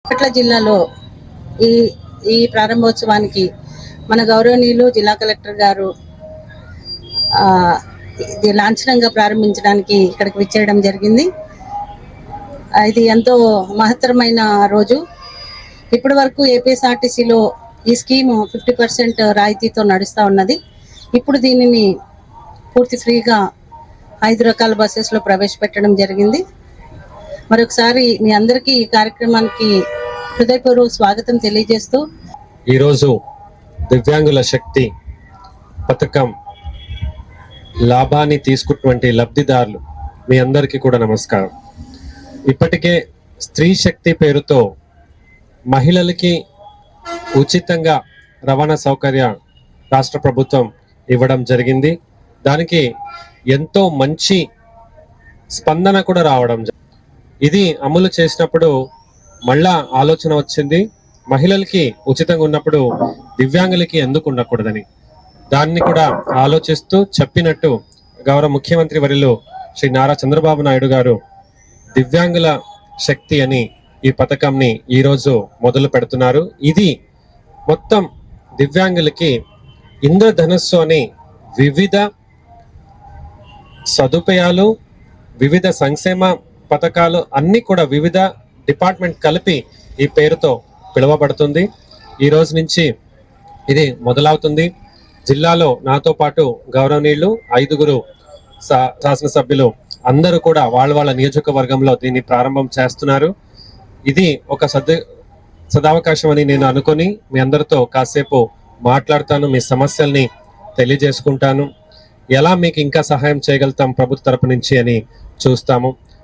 పట్ల జిల్లాలో ఈ ఈ ప్రారంభోత్సవానికి మన గౌరవనీయులు జిల్లా కలెక్టర్ గారు ఇది లాంఛనంగా ప్రారంభించడానికి ఇక్కడికి విచ్చేయడం జరిగింది. ఇది ఎంతో మహత్తరమైన రోజు. ఇప్పటి వరకు ఏపీఎస్ఆర్టీసీలో ఈ స్కీము 50% రాయితీతో నడుస్తూ ఉన్నది. ఇప్పుడు దీనిని పూర్తి ఫ్రీగా 5 రకాల బస్సెస్లో ప్రవేశపెట్టడం జరిగింది. మరొకసారి మీ అందరికీ ఈ కార్యక్రమానికి హృదయపూర్వక స్వాగతం తెలియజేస్తూ, ఈరోజు దివ్యాంగుల శక్తి పథకం లాభాన్ని తీసుకున్నటువంటి లబ్ధిదారులు మీ అందరికీ కూడా నమస్కారం. ఇప్పటికే స్త్రీ శక్తి పేరుతో మహిళలకి ఉచితంగా రవాణా సౌకర్యం రాష్ట్ర ప్రభుత్వం ఇవ్వడం జరిగింది. దానికి ఎంతో మంచి స్పందన కూడా రావడం. ఇది అమలు చేసినప్పుడు మళ్ళా ఆలోచన వచ్చింది, మహిళలకి ఉచితంగా ఉన్నప్పుడు దివ్యాంగులకి ఎందుకు ఉండకూడదని. దాన్ని కూడా ఆలోచిస్తూ చెప్పినట్టు గౌరవ ముఖ్యమంత్రి వర్యులు శ్రీ నారా చంద్రబాబు నాయుడు గారు దివ్యాంగుల శక్తి అని ఈ పథకంని ఈరోజు మొదలు పెడుతున్నారు. ఇది మొత్తం దివ్యాంగులకి ఇంద్రధనస్సు అని వివిధ సదుపాయాలు, వివిధ సంక్షేమ పథకాలు అన్నీ కూడా వివిధ డిపార్ట్మెంట్ కలిపి ఈ పేరుతో పిలువబడుతుంది. ఈ రోజు నుంచి ఇది మొదలవుతుంది. జిల్లాలో నాతో పాటు గౌరవనీయులు 5 శాసనసభ్యులు అందరూ కూడా వాళ్ళ నియోజకవర్గంలో దీన్ని ప్రారంభం చేస్తున్నారు. ఇది ఒక సదావకాశం అని నేను అనుకొని మీ అందరితో కాసేపు మాట్లాడతాను, మీ సమస్యల్ని తెలియజేసుకుంటాను, ఎలా మీకు ఇంకా సహాయం చేయగలుగుతాం ప్రభుత్వ తరపు నుంచి అని చూస్తాము.